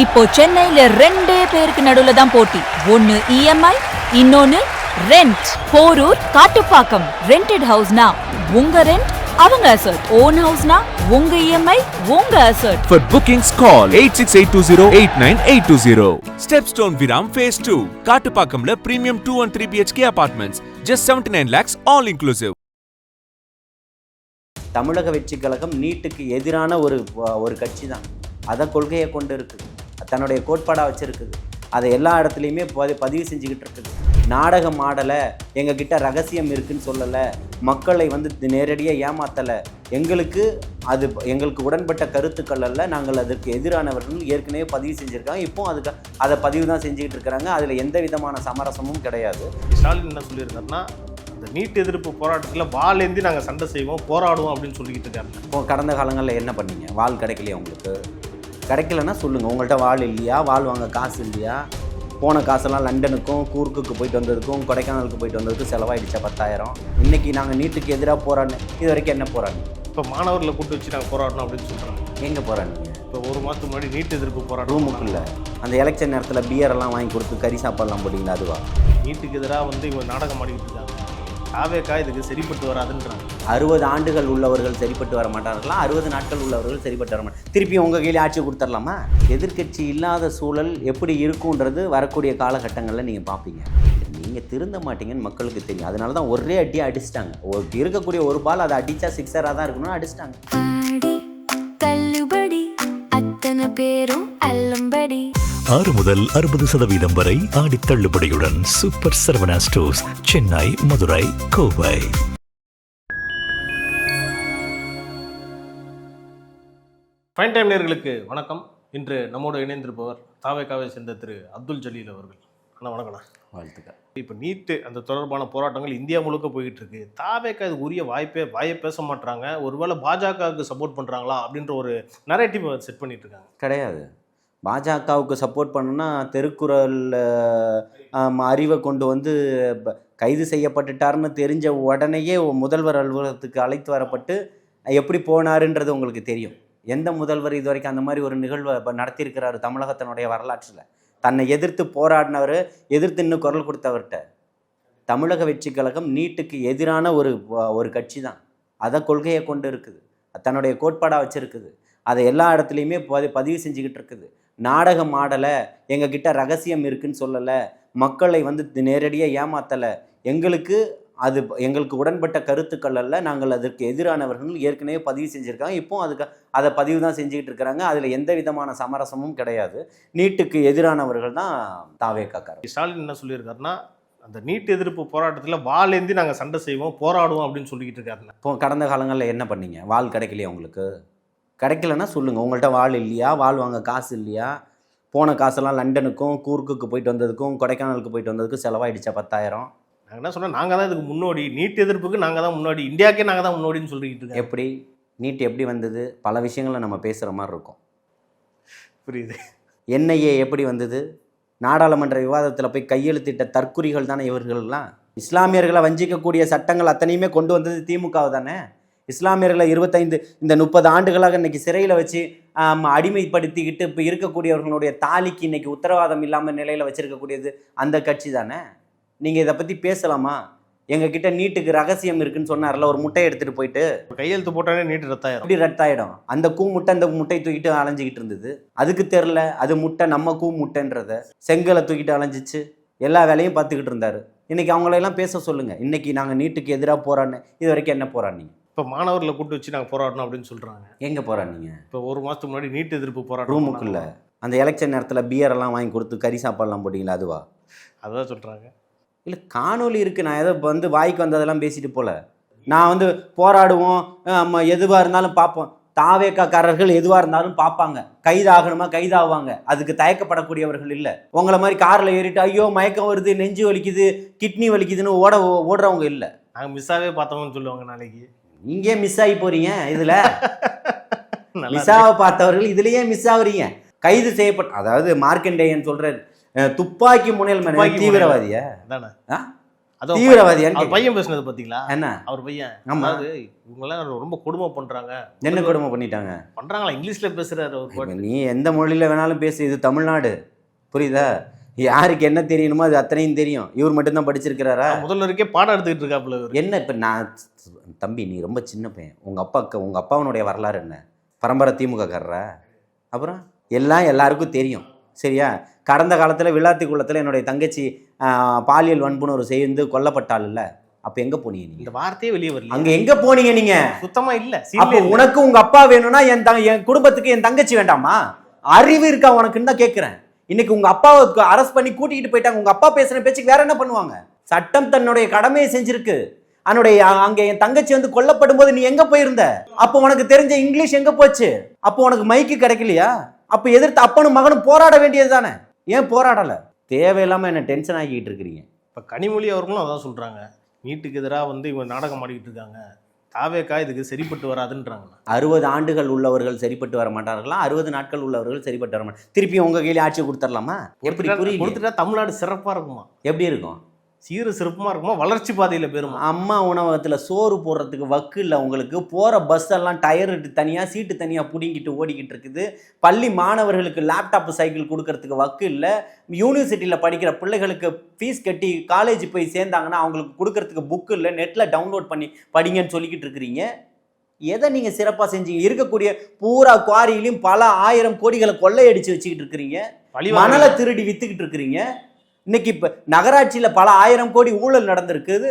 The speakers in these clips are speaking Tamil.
இப்போ சென்னையில ரெண்டே பேருக்கு நடுவுல தான் போட்டி. ஒன்னு இஎம்ஐ, இன்னொன்னு ரெண்ட். போரூர், காட்டுப்பாக்கம். ரெண்டட் ஹவுஸ்னா உங்க ரெண்ட், அவங்க அசர்ட். ஓன் ஹவுஸ்னா உங்க இஎம்ஐ, உங்க assert. For bookings call 8682089820. Stepstone Viram Phase 2. காட்டுப்பாக்கம்ல premium 2 and 3 BHK apartments. Just 79 lakhs all inclusive. தமிழக வெற்றி கழகம் நீட்டுக்கு எதிரான ஒரு கட்சி தான். அதை கொள்கையை கொண்டு இருக்குது, தன்னுடைய கோட்பாடாக வச்சுருக்குது. அதை எல்லா இடத்துலையுமே பதிவு செஞ்சுக்கிட்டு இருக்குது. நாடகம் ஆடலை, எங்ககிட்ட ரகசியம் இருக்குதுன்னு சொல்லலை, மக்களை நேரடியாக ஏமாற்றலை. எங்களுக்கு உடன்பட்ட கருத்துக்கள் அல்ல, நாங்கள் அதற்கு எதிரானவர்கள் ஏற்கனவே பதிவு செஞ்சுருக்காங்க. இப்போ அதை பதிவு தான் செஞ்சுக்கிட்டு இருக்கிறாங்க. அதில் எந்த விதமான சமரசமும் கிடையாது. ஸ்டாலின் என்ன சொல்லியிருக்காருன்னா, இந்த நீட் எதிர்ப்பு போராட்டத்தில் வாளேந்தி நாங்கள் சண்டை செய்வோம், போராடுவோம் அப்படின்னு சொல்லிக்கிட்டு இருக்காங்க. இப்போ கடந்த காலங்களில் என்ன பண்ணீங்க? வாள் கிடைக்கலையா உங்களுக்கு? கிடைக்கலன்னா சொல்லுங்கள். உங்கள்கிட்ட வாள் இல்லையா? வாள் வாங்க காசு இல்லையா? போன காசெல்லாம் லண்டனுக்கும் கூர்க்குக்கு போயிட்டு வந்ததுக்கும் கொடைக்கானலுக்கு போயிட்டு வந்ததுக்கும் செலவாயிடுச்சா 10,000? இன்றைக்கி நாங்கள் நீட்டுக்கு எதிராக போராடினோம். இது வரைக்கும் என்ன போராடினோம்? இப்போ மாணவர்களை கூட்டு வச்சு நாங்கள் போராடணும் அப்படின்னு சொல்கிறாங்க. எங்கே போராடினீங்க? இப்போ ஒரு மாதத்துக்கு முன்னாடி நீட் எதிர்ப்பு போராட்டம் ரூமுக்குள்ள அந்த எலெக்ஷன் நேரத்தில் பியரெல்லாம் வாங்கி கொடுத்து கறி சாப்பாடெல்லாம் போட்டிங்களா? அதுவா? நீட்டுக்கு எதிராக இவங்க நாடகம் ஆடிக்கிட்டு இருக்காங்க. காவேக்கா இதுக்கு சரிப்பட்டு வராதுன்றாங்க. 60 ஆண்டுகள் உள்ளவர்கள் சரிப்பட்டு வர மாட்டார்களா? 60 நாட்கள் உள்ளவர்கள் சரிப்பட்டு வர மாட்டாங்க. திருப்பி உங்கள் கையில் ஆட்சி கொடுத்துடலாமா? எதிர்க்கட்சி இல்லாத சூழல் எப்படி இருக்குன்றது வரக்கூடிய காலகட்டங்களில் நீங்கள் பார்ப்பீங்க. நீங்கள் திருந்த மாட்டீங்கன்னு மக்களுக்கு தெரியும். அதனால தான் ஒரே அடியாக அடிச்சிட்டாங்க. இருக்கக்கூடிய ஒரு பால் அதை அடித்தா சிக்ஸராக தான் இருக்கணும்னு அடிச்சிட்டாங்க. பேரும் அல்லம்படி 6 முதல் 60% வரை ஆடி தள்ளுபடியுடன் super Saravana stores, Chennai, Madurai, Kovai. Fine time நேயர்களுக்கு வணக்கம். இன்று நம்மோடு இணைந்திருப்பவர் தாவேக்காவை சேர்ந்த திரு அப்துல் ஜலீல் அவர்கள். அண்ணா வணக்கண்ணா. வாழ்த்துக்கள். இப்போ நீட்டு அந்த தொடர்பான போராட்டங்கள் இந்தியா முழுக்க போய்கிட்டு இருக்கு. தாவேக்கா இதுக்கு உரிய வாயை பேச மாட்டாங்க. ஒருவேளை பாஜகவுக்கு சப்போர்ட் பண்ணுறாங்களா அப்படின்ற ஒரு நரேட்டிவ் செட் பண்ணிட்டு இருக்காங்க. கிடையாது. பாஜகவுக்கு சப்போர்ட் பண்ணுன்னா தெருக்குறள் அறிவை கொண்டு கைது செய்யப்பட்டுட்டார்னு தெரிஞ்ச உடனேயே முதல்வர் அலுவலகத்துக்கு அழைத்து வரப்பட்டு எப்படி போனாருன்றது உங்களுக்கு தெரியும். எந்த முதல்வர் இது வரைக்கும் அந்த மாதிரி ஒரு நிகழ்வை நடத்தியிருக்கிறாரு தமிழகத்தினுடைய வரலாற்றில்? தன்னை எதிர்த்து போராடினவர், எதிர்த்து இன்னும் குரல் கொடுத்தவர்கிட்ட. தமிழக வெற்றி கழகம் நீட்டுக்கு எதிரான ஒரு கட்சி தான். அதை கொள்கையை கொண்டு இருக்குது, தன்னுடைய கோட்பாடாக வச்சுருக்குது. அதை எல்லா இடத்துலையுமே பதிவு செஞ்சுக்கிட்டு இருக்குது. நாடகம் ஆடலை, எங்ககிட்ட ரகசியம் இருக்குதுன்னு சொல்லலை, மக்களை நேரடியாக ஏமாற்றலை. எங்களுக்கு உடன்பட்ட கருத்துக்கள் அல்ல, நாங்கள் அதற்கு எதிரானவர்கள் ஏற்கனவே பதிவு செஞ்சுருக்காங்க. இப்போ அதை பதிவு தான் செஞ்சுக்கிட்டு இருக்கிறாங்க. அதில் எந்த விதமான சமரசமும் கிடையாது. நீட்டுக்கு எதிரானவர்கள் தான் தாவேக்காக்காரர். ஸ்டாலின் என்ன சொல்லியிருக்காருன்னா, அந்த நீட் எதிர்ப்பு போராட்டத்தில் வாளேந்தி நாங்கள் சண்டை செய்வோம், போராடுவோம் அப்படின்னு சொல்லிக்கிட்டு இருக்காருண்ணா. இப்போ கடந்த காலங்களில் என்ன பண்ணீங்க? வாள் கிடைக்கலையா உங்களுக்கு? கிடைக்கலன்னா சொல்லுங்கள். உங்கள்கிட்ட வாள் இல்லையா? வாள் வாங்க காசு இல்லையா? போன காசெல்லாம் லண்டனுக்கும் கூர்க்குக்கு போயிட்டு வந்ததுக்கும் கொடைக்கானலுக்கு போயிட்டு வந்ததுக்கும் செலவாயிடுச்சா 10,000? நாங்கள் என்ன சொன்னால், நாங்கள் தான் இதுக்கு முன்னோடி, நீட் எதிர்ப்புக்கு நாங்கள் தான் முன்னாடி, இந்தியாவுக்கே நாங்கள் தான் முன்னோடின்னு சொல்லிக்கிட்டு இருக்கோம். எப்படி நீட் எப்படி வந்தது? பல விஷயங்களை நம்ம பேசுகிற மாதிரி இருக்கும். புரியுது. என்ஐஏ எப்படி வந்தது? நாடாளுமன்ற விவாதத்தில் போய் கையெழுத்திட்ட தற்குறிகள் தானே இவர்கள்லாம். இஸ்லாமியர்களை வஞ்சிக்கக்கூடிய சட்டங்கள் அத்தனையுமே கொண்டு வந்தது திமுக தானே. இஸ்லாமியர்களை 30 ஆண்டுகளாக இன்றைக்கி சிறையில் வச்சு அடிமைப்படுத்திக்கிட்டு இப்போ இருக்கக்கூடியவர்களுடைய தாலிக்கு இன்றைக்கி உத்தரவாதம் இல்லாமல் நிலையில் வச்சுருக்கக்கூடியது அந்த கட்சி தானே. நீங்கள் இதை பற்றி பேசலாமா? எங்ககிட்ட நீட்டுக்கு ரகசியம் இருக்குன்னு சொன்னார்ல, ஒரு முட்டையை எடுத்துகிட்டு போயிட்டு கையெழுத்து போட்டாலே நீட்டு ரத்தாயிடும். அப்படி ரத்தாயிடும். அந்த முட்டை அந்த முட்டையை தூக்கிட்டு அலைஞ்சிக்கிட்டு இருந்தது. அதுக்கு தெரில அது முட்டை, நம்ம முட்டைன்றத செங்கலை தூக்கிட்டு அலைஞ்சிச்சு எல்லா வேலையும் பார்த்துக்கிட்டு இருந்தார். இன்றைக்கி அவங்களெல்லாம் பேச சொல்லுங்கள். இன்றைக்கி நாங்கள் நீட்டுக்கு எதிராக போராடினேன். இது வரைக்கும் என்ன போராடினீங்க? இப்போ மாணவர்களை கூட்டு வச்சு நாங்கள் போராடணும் அப்படின்னு சொல்கிறாங்க. எங்கே போராடினீங்க? இப்போ ஒரு மாதத்துக்கு முன்னாடி நீட் எதிர்ப்பு போராட்டம் ரூமுக்குள்ள அந்த எலெக்ஷன் நேரத்தில் பியரெல்லாம் வாங்கி கொடுத்து கறி சாப்பாடெல்லாம் போட்டிங்களா? அதுவா? அதான் சொல்கிறாங்க. இல்லை, காணொலி இருக்குது. நான் ஏதோ வாய்க்கு வந்ததெல்லாம் பேசிட்டு போல. நான் போராடுவோம், எதுவாக இருந்தாலும் பார்ப்போம். தாவேக்காரர்கள் எதுவாக இருந்தாலும் பார்ப்பாங்க. கைதாகணுமா கைதாகுவாங்க. அதுக்கு தயக்கப்படக்கூடியவர்கள் இல்லை. உங்களை மாதிரி காரில் ஏறிட்டு ஐயோ மயக்கம் வருது, நெஞ்சு வலிக்குது, கிட்னி வலிக்குதுன்னு ஓடுறவங்க இல்லை. நாங்கள் மிஸ்ஸாகவே பார்த்தோம்னு சொல்லுவாங்க. நாளைக்கு இங்கே மிஸ் ஆகி போறீங்க. இதில் மிஸ்ஸாக பார்த்தவர்கள் இதுலேயே மிஸ் ஆகுறீங்க. கைது செய்யப்பட்ட, அதாவது மார்க்கண்டேயன் சொல்கிறார், துப்பாக்கி முனையில் தீவிரவாதியா? அதான் தீவிரவாதியான்னு அவர் பையன் பேசுனது பாத்தீங்களா? என்ன அவர் பையன் ஆமா. அதாவது இவங்கெல்லாம் ரொம்ப கொடுமை பண்றாங்க. என்ன கொடுமை பண்ணிட்டாங்க? பண்றாங்களா? இங்கிலீஷ்ல பேசுறாரு அவர். நீ எந்த மொழியில வேணாலும் பேசு, இது தமிழ்நாடு, புரியுதா? யாருக்கு என்ன தெரியணுமோ அது அத்தனையும் தெரியும். இவர் மட்டும்தான் படிச்சிருக்கிறாரா? முதல்வருக்கே பாடம் எடுத்துக்கிட்டு இருக்காப்புல இவரு. என்ன இப்போ நான் தம்பி நீ ரொம்ப சின்ன பையன். உங்கள் அப்பாவனுடைய வரலாறு என்ன? பரம்பரை திமுகக்காரரா? அப்புறம் எல்லாம் எல்லாருக்கும் தெரியும், சரியா? கடந்த காலத்தில் விளாத்தி குளத்தில் என்னுடைய தங்கச்சி பாலியல் வன்புணர்வு செய்து கொல்லப்பட்டாள் இல்லை? அப்போ எங்கே போனீங்க நீங்கள்? இந்த வார்த்தையே வெளியே வரல. அங்கே எங்கே போனீங்க நீங்கள்? சுத்தமா இல்லை. அப்போ உனக்கு உங்கள் அப்பா வேணும்னா என் குடும்பத்துக்கு என் தங்கச்சி வேண்டாமா? அறிவு இருக்கா உனக்குன்னு தான் கேட்குறேன். இன்னைக்கு உங்கள் அப்பாவை அரெஸ்ட் பண்ணி கூட்டிகிட்டு போயிட்டாங்க. உங்கள் அப்பா பேசுகிற பேச்சுக்கு வேற என்ன பண்ணுவாங்க? சட்டம் தன்னுடைய கடமையை செஞ்சிருக்கு. அவனுடைய அங்கே என் தங்கச்சி வந்து கொல்லப்படும் போது நீ எங்க போயிருந்த? அப்போ உனக்கு தெரிஞ்ச இங்கிலீஷ் எங்க போச்சு? அப்போ உனக்கு மைக்கு கிடைக்கலையா? அப்போ எதிர்த்து அப்பனும் மகனும் போராட வேண்டியது தானே? ஏன் போராடல? தேவையில்லாம என்ன டென்ஷன் ஆக்கிட்டு இருக்கிறீங்க. இப்போ கனிமொழி அவர்களும் அதான் சொல்றாங்க, நீட்டுக்கு எதிராக வந்து இவங்க நாடகம் ஆடிக்கிட்டு இருக்காங்க, தாவேக்கா இதுக்கு சரிப்பட்டு வராதுன்றாங்க. 60 ஆண்டுகள் உள்ளவர்கள் சரிப்பட்டு வர மாட்டார்களா? 60 நாட்கள் உள்ளவர்கள் சரிப்பட்டு வர மாட்டாங்க. திருப்பி உங்க கையில ஆட்சி கொடுத்துடலாமா? எப்படி புரியுது? கொடுத்துட்டா தமிழ்நாடு சிறப்பா இருக்குமா? எப்படி இருக்கும்? சீர சிறப்புமா இருக்குமா? வளர்ச்சி பாதையில பெருமா? அம்மா உணவகத்தில் சோறு போடுறதுக்கு வக்கு இல்லை உங்களுக்கு. போகிற பஸ் எல்லாம் டயர் தனியாக சீட்டு தனியாக பிடிங்கிட்டு ஓடிக்கிட்டு இருக்குது. பள்ளி மாணவர்களுக்கு லேப்டாப் சைக்கிள் கொடுக்கறதுக்கு வக்கு இல்லை. யூனிவர்சிட்டியில் படிக்கிற பிள்ளைகளுக்கு ஃபீஸ் கட்டி காலேஜ் போய் சேர்ந்தாங்கன்னா அவங்களுக்கு கொடுக்கறதுக்கு புக்கு இல்லை. நெட்டில் டவுன்லோட் பண்ணி படிங்கன்னு சொல்லிக்கிட்டு இருக்கிறீங்க. எதை நீங்கள் சிறப்பாக செஞ்சீங்க? இருக்கக்கூடிய பூரா குவாரியிலையும் பல 1000 கோடிகளை கொள்ளையடிச்சு வச்சுக்கிட்டு இருக்கிறீங்க. மணலை திருடி வித்துக்கிட்டு இருக்கிறீங்க. இன்னைக்கு இப்போ நகராட்சியில் பல 1000 கோடி ஊழல் நடந்திருக்குது.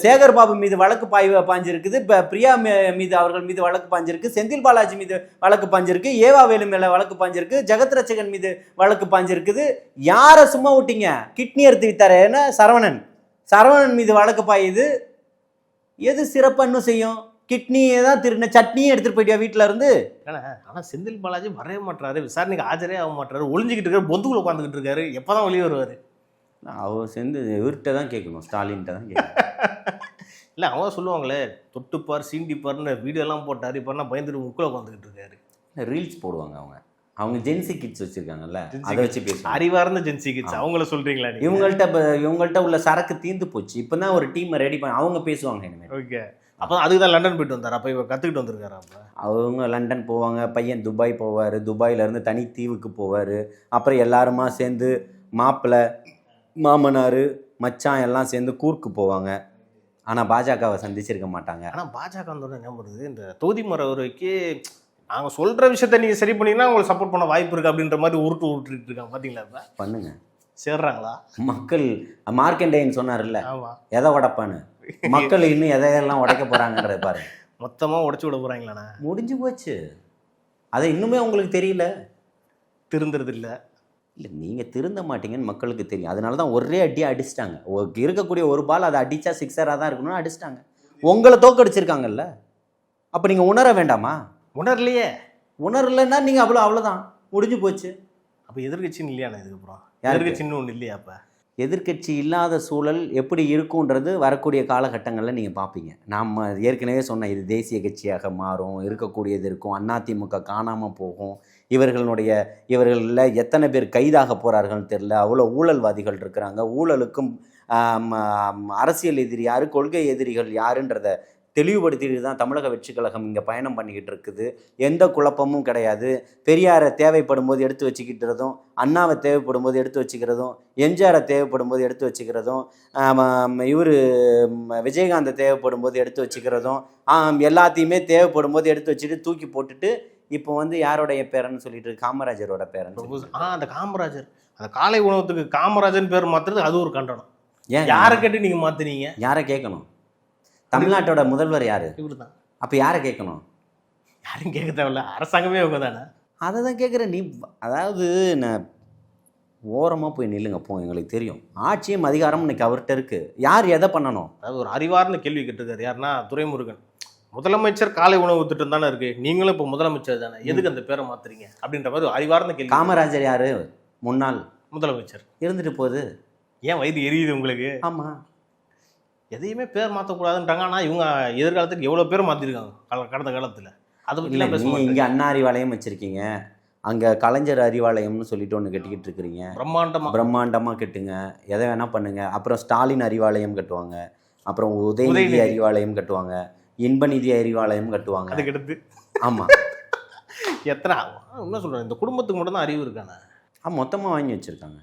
சேகர் பாபு மீது வழக்கு பாஞ்சிருக்குது. இப்போ பிரியா மீது அவர்கள் மீது வழக்கு பாஞ்சிருக்கு. செந்தில் பாலாஜி மீது வழக்கு பாஞ்சிருக்கு. ஏவா வேலு மேலே வழக்கு பாஞ்சிருக்கு. ஜெகத் ரட்சகன் மீது வழக்கு பாஞ்சிருக்குது. யாரை சும்மா விட்டீங்க? கிட்னி எடுத்து வித்தார என்ன சரவணன் மீது வழக்கு பாயுது. எது சிறப்பாக இன்னும் செய்யும்? கிட்னியை தான் திருடின, சட்னியும் எடுத்துகிட்டு போயிட்டியா வீட்டில் இருந்து? ஆனால் செந்தில் பாலாஜி வரவே மாட்டாரு, விசாரணைக்கு ஆஜரே ஆக மாட்டாரு, ஒளிஞ்சிக்கிட்டு இருக்காரு, பொந்துக்குள்ள உட்காந்துக்கிட்டு இருக்காரு. எப்போதான் வெளியே வருவார்? அவர் இவர்கிட்ட தான் கேட்கணும், ஸ்டாலின்கிட்ட தான் கேட்கணும். இல்லை அவங்க சொல்லுவாங்களே, தொட்டுப்பார் சீண்டிப்பார்னு வீடியோலாம் போட்டார். இப்போனா பயந்துட்டு முக்கில் உட்காந்துக்கிட்டு இருக்காரு. ரீல்ஸ் போடுவாங்க அவங்க ஜென்சி கிட்ஸ் வச்சிருக்காங்கல்ல, அதை வச்சு பேசுவாங்க. அறிவார்ந்த ஜென்சி கிட்ஸ் அவங்கள சொல்றீங்களா? இவங்கள்ட்ட உள்ள சரக்கு தீர்ந்து போச்சு. இப்போ தான் ஒரு டீமை ரெடி பண்ணி அவங்க பேசுவாங்க இனிமேல். ஓகே, அப்போ அதுக்கு தான் லண்டன் போயிட்டு வந்தார். அப்போ இவர் கற்றுக்கிட்டு வந்திருக்காரு. அப்போ அவங்க லண்டன் போவாங்க, பையன் துபாய் போவார், துபாயிலேருந்து தனி தீவுக்கு போவார். அப்புறம் எல்லாருமா சேர்ந்து மாப்பிள்ளை மாமனார் மச்சான் எல்லாம் சேர்ந்து கூர்க்கு போவாங்க. ஆனால் பாஜகவை சந்திச்சிருக்க மாட்டாங்க. ஆனால் பாஜக வந்தோட என்ன பண்ணுறது, இந்த தொகுதி முறை வரைக்கு நாங்கள் சொல்கிற விஷயத்த நீங்கள் சரி பண்ணிங்கன்னா உங்களுக்கு சப்போர்ட் பண்ண வாய்ப்பு இருக்குது அப்படின்ற மாதிரி உருட்டு இருக்காங்க. பார்த்தீங்களா? இப்போ பண்ணுங்க சேர்றாங்களா மக்கள்? மார்க்கண்டேயன் சொன்னார்ல, எதை உடைப்பான்னு. மக்கள் இன்னும் எதையெல்லாம் உடைக்க போகிறாங்கன்றத பாரு. மொத்தமாக உடைச்சி விட போகிறாங்களாண்ணா? முடிஞ்சு போச்சு. அதை இன்னுமே உங்களுக்கு தெரியல, திருந்துறது இல்லை. நீங்கள் திருந்த மாட்டீங்கன்னு மக்களுக்கு தெரியும். அதனால தான் ஒரே அடியாக அடிச்சிட்டாங்க. இருக்கக்கூடிய ஒரு பால் அதை அடித்தா சிக்ஸராக தான் இருக்கணும்னு அடிச்சிட்டாங்க. உங்களை தோக்கடிச்சிருக்காங்கல்ல, அப்போ நீங்கள் உணர வேண்டாமா? உணரலையே. உணரலைன்னா நீங்கள் அவ்வளோதான், முடிஞ்சு போச்சு. அப்போ எதிர்கட்சின்னு இல்லையாண்ணா இதுக்கப்புறம்? எதிர்கட்சின்னு ஒன்று இல்லையா? அப்போ எதிர்கட்சி இல்லாத சூழல் எப்படி இருக்குன்றது வரக்கூடிய காலகட்டங்களில் நீங்கள் பார்ப்பீங்க. நாம் ஏற்கனவே சொன்ன, இது தேசிய கட்சியாக மாறும், இருக்கக்கூடியது இருக்கும், அதிமுக காணாமல் போகும். இவர்களில் எத்தனை பேர் கைதாக போகிறார்கள்னு தெரில. அவ்வளோ ஊழல்வாதிகள் இருக்கிறாங்க. ஊழலுக்கும் அரசியல் எதிரி யார், கொள்கை எதிரிகள் யாருன்றதை தெளிவுபடுத்திட்டு தான் தமிழக வெற்றி கழகம் இங்கே பயணம் பண்ணிக்கிட்டு இருக்குது. எந்த குழப்பமும் கிடையாது. பெரியாரை தேவைப்படும் போது எடுத்து வச்சுக்கிட்டதும், அண்ணாவை தேவைப்படும் போது எடுத்து வச்சுக்கிறதும், எம்ஜிஆரை தேவைப்படும் போது எடுத்து வச்சுக்கிறதும், இவர் விஜயகாந்தை தேவைப்படும் போது எடுத்து வச்சுக்கிறதும், எல்லாத்தையுமே தேவைப்படும் போது எடுத்து வச்சுட்டு தூக்கி போட்டுட்டு இப்போ வந்து யாரோடைய பேரன்னு சொல்லிட்டு காமராஜரோட பேரன். அந்த காமராஜர், அந்த காலை உணவத்துக்கு காமராஜன் பேர் மாத்துறது அது ஒரு கண்டனம். ஏன் யாரை கேட்டு நீங்கள் மாற்றுனீங்க? யாரை கேட்கணும்? தமிழ்நாட்டோட முதல்வர் யார்? இவர் தான். அப்போ யாரை கேட்கணும்? யாரும் கேட்க தேவையில்ல, அரசாங்கமே அவங்க தானே. அதை தான் கேட்குறேன். நீ அதாவது நான் ஓரமாக போய் நில்லுங்க போ, எங்களுக்கு தெரியும். ஆட்சியும் அதிகாரமும் இன்னைக்கு அவர்கிட்ட இருக்குது. யார் எதை பண்ணணும்? அதாவது ஒரு அறிவார்ந்த கேள்வி கேட்டிருக்காரு. யாருன்னா துரைமுருகன். முதலமைச்சர் காலை உணவு திட்டம் தானே இருக்குது, நீங்களும் இப்போ முதலமைச்சர் தானே, எதுக்கு அந்த பேரை மாற்றுறீங்க அப்படின்ற மாதிரி அறிவார்ந்த கேள்வி. காமராஜர் யார்? முன்னாள் முதலமைச்சர். இருந்துட்டு போகுது. ஏன் வயது எரியுது உங்களுக்கு? ஆமாம், எதையுமே பேர் மாற்றக்கூடாதுன்றாங்க. ஆனால் இவங்க எதிர்காலத்துக்கு எவ்வளோ பேர் மாற்றிருக்காங்க கடந்த காலத்தில். அதை பற்றிலாம் பேசுவாங்க. இங்கே அண்ணா அறிவாலயம் வச்சுருக்கீங்க, அங்கே கலைஞர் அறிவாலயம்னு சொல்லிட்டு ஒன்று கட்டிக்கிட்டு இருக்கிறீங்க. பிரம்மாண்டமாக கட்டுங்க, எதை வேணால் பண்ணுங்க. அப்புறம் ஸ்டாலின் அறிவாலயம் கட்டுவாங்க, அப்புறம் உதயநிதி அறிவாலயம் கட்டுவாங்க, இன்பநிதி அறிவாலயம் கட்டுவாங்க. அதுக்கடுத்து ஆமாம் எத்தனை என்ன சொல்கிறேன், இந்த குடும்பத்துக்கு மட்டும் தான் அறிவு இருக்கானே. மொத்தமாக வாங்கி வச்சுருக்காங்க.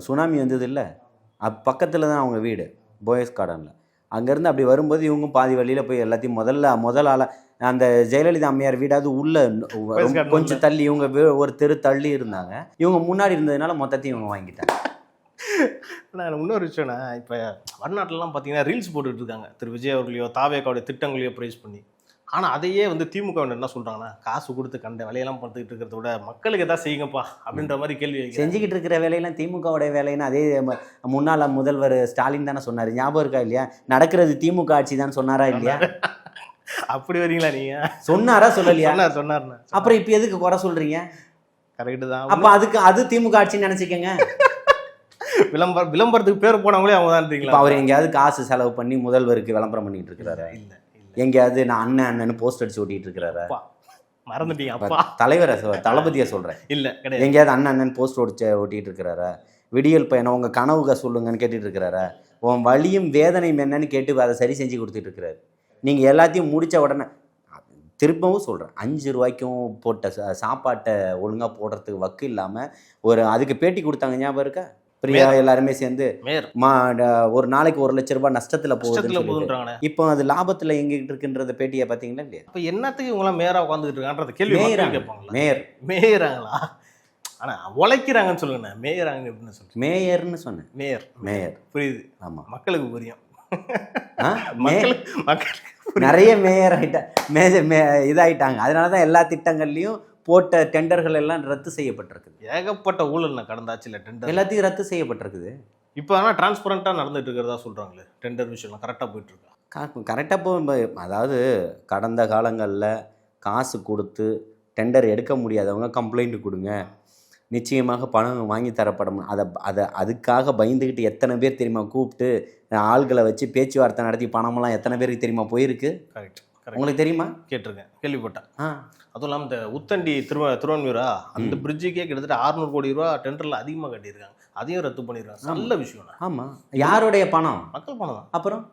சுனாமி வந்தது இல்லை, பக்கத்தில் தான் அவங்க வீடு போயஸ் கார்டனில். அங்கேருந்து அப்படி வரும்போது இவங்க பாதி வழியில் போய் எல்லாத்தையும் முதல் ஆளாக அந்த ஜெயலலிதா அம்மையார் வீடாவது உள்ள கொஞ்சம் தள்ளி, இவங்க ஒரு தெரு தள்ளி இருந்தாங்க, இவங்க முன்னாடி இருந்ததுனால மொத்தத்தையும் இவங்க வாங்கிட்டாங்க. நான் இன்னொரு விஷயம்னா, இப்போ வடநாட்டிலலாம் பார்த்தீங்கன்னா ரீல்ஸ் போட்டுட்டு இருக்காங்க திரு விஜய் அவர்களையோ தாவேக்காவுடைய திட்டங்களையோ ப்ரைஸ் பண்ணி. ஆனால் அதையே வந்து திமுக என்ன சொல்கிறாங்கன்னா, காசு கொடுத்து கண்ட வேலையெல்லாம் பார்த்துக்கிட்டு இருக்கிறத விட மக்களுக்கு எதாவது செய்யுங்கப்பா அப்படின்ற மாதிரி கேள்வி செஞ்சுக்கிட்டு இருக்கிற வேலையெல்லாம் திமுகவுடைய வேலைன்னு அதே முன்னாள் முதல்வர் ஸ்டாலின் தானே சொன்னார். ஞாபகம் இருக்கா இல்லையா? நடக்கிறது திமுக ஆட்சி தான் சொன்னாரா இல்லையா? அப்படி வரீங்களா நீங்க? சொன்னாரா சொல்லலையா? சொன்னார். அப்புறம் இப்போ எதுக்கு குறை சொல்றீங்க? கரெக்டு தான். அப்போ அது திமுக ஆட்சின்னு நினச்சிக்கங்க. விளம்பரத்துக்கு பேர் போனவங்களே அவங்க தான் இருக்கீங்களா? அவர் எங்கேயாவது காசு செலவு பண்ணி முதல்வருக்கு விளம்பரம் பண்ணிட்டு இருக்கிறாரு? இல்லை. எங்கேயாவது நான் அண்ணன் போஸ்ட் அடிச்சு ஓட்டிட்டு இருக்கிறாரு? மறந்துட்டீங்க. தலைவரை தளபதியை சொல்றேன். இல்லை கிடையாது. எங்கேயாவது அண்ணன் போஸ்ட் ஓட்டிட்டு இருக்கிறாரா? விடியல் பையனை உங்க கனவுக சொல்லுங்கன்னு கேட்டுட்டு இருக்கிறாரா? உன் வலியும் வேதனையும் என்னன்னு கேட்டு அதை சரி செஞ்சு கொடுத்துட்டு இருக்கிறாரு. நீங்க எல்லாத்தையும் முடிச்ச உடனே திரும்பவும் சொல்கிறேன், 5 ரூபாய்க்கும் போட்ட சாப்பாட்டை ஒழுங்காக போடுறதுக்கு வக்கு இல்லாமல் அதுக்கு பேட்டி கொடுத்தாங்க, ஞாபகம் இருக்கா? பிரியா எல்லாருமே சேர்ந்து ஒரு நாளைக்கு 1 லட்ச ரூபாய் நஷ்டத்தில் போகுதுன்றாங்க. இப்போ அது லாபத்தில் எங்கிட்டு இருக்குன்றத பேட்டியை பார்த்தீங்களா இல்லையா? இப்போ என்னத்துக்கு இவங்களாம் மேயராக உட்காந்துக்கிட்டு இருக்கான்ற கேள்வி கேட்பாங்க. மேயராங்களா? ஆனால் உழைக்கிறாங்கன்னு சொல்லுங்க. மேயராங்க எப்படின்னு சொல்லுங்க? மேயர்னு சொன்னேன். மேயர் புரியுது. ஆமாம், மக்களுக்கு புரியும். நிறைய மேயர் இதாயிட்டாங்க. அதனால தான் எல்லா திட்டங்கள்லையும் போட்ட டெண்டர்கள் எல்லாம் ரத்து செய்யப்பட்டிருக்குது. ஏகப்பட்ட ஊழல் கடந்தாச்சு இல்லை, டெண்டர் எல்லாத்தையும் ரத்து செய்யப்பட்டிருக்குது. இப்போ ஆனால் டிரான்ஸ்பரண்ட்டாக நடந்துட்டு இருக்கிறதா சொல்கிறாங்களே, டெண்டர் விஷயம்லாம் கரெக்டாக போயிட்டுருக்கா? கரெக்டாக அதாவது கடந்த காலங்களில் காசு கொடுத்து டெண்டர் எடுக்க முடியாதவங்க கம்ப்ளைண்ட் கொடுங்க, நிச்சயமாக பணம் வாங்கி தரப்படும். அதுக்காக பயந்துக்கிட்டு எத்தனை பேர் தெரியுமா கூப்பிட்டு ஆள்களை வச்சு பேச்சுவார்த்தை நடத்தி பணமெல்லாம் எத்தனை பேருக்கு தெரியுமா போயிருக்கு? கரெக்ட். உங்களுக்கு தெரியுமா? கேட்டிருக்கேன், கேள்விப்பட்டேன். அதுவும் இல்லாமல் இந்த உத்தண்டி திருவன்வீரா அந்த பிரிட்ஜுக்கே கிட்டத்தட்ட 600 கோடி ரூபா டெண்டரில் அதிகமாக கட்டியிருக்காங்க. அதையும் ரத்து பண்ணியிருக்காங்க. நல்ல விஷயம். ஆமாம், யாருடைய பணம்? மக்கள் பணம் தான். அப்புறம்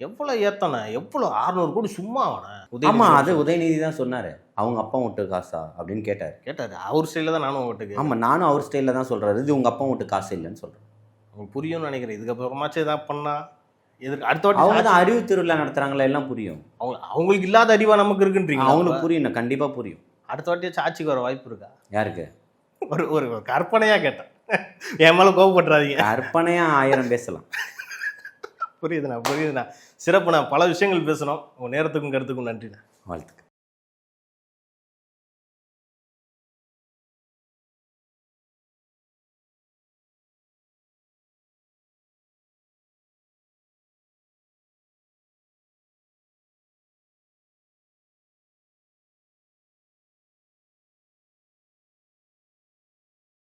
எவ்வளோ ஏத்தானே, எவ்வளோ 600 கோடி சும்மா ஆனே. ஆமாம், அது உதயநிதி தான் சொன்னார். அவங்க அப்பா வீட்டு காசா அப்படின்னு கேட்டார். அவர் ஸ்டைலில் தான் நானும் வீட்டுக்கு. ஆமாம், நானும் அவர் ஸ்டைலில் தான் சொல்கிறாரு. இது உங்கள் அப்பா வீட்டு காசு இல்லைன்னு சொல்கிறேன். உங்களுக்கு புரியும்னு நினைக்கிறேன். இதுக்கப்புறமாச்சும் எதாவது பண்ணால் எதுக்கு அடுத்த வாட்டி அவங்க தான் அறிவு திருவிழா நடத்துகிறாங்களா, எல்லாம் புரியும். அவங்களுக்கு இல்லாத அறிவா நமக்கு இருக்குன்றீங்க. அவங்களுக்கு புரியும், கண்டிப்பாக புரியும். அடுத்த வாட்டியாச்சும் ஆட்சிக்கு வர வாய்ப்பு இருக்கா? யாருக்கு? ஒரு கற்பனையாக கேட்டேன், என் மேலே கோவப்படுறாதீங்க. கற்பனையாக 1000 பேசலாம். புரியுதுண்ணா. சிறப்புண்ணா. பல விஷயங்கள் பேசணும். உங்கள் நேரத்துக்கும் கருத்துக்கும் நன்றிண்ணா. வாழ்த்துக்கள்.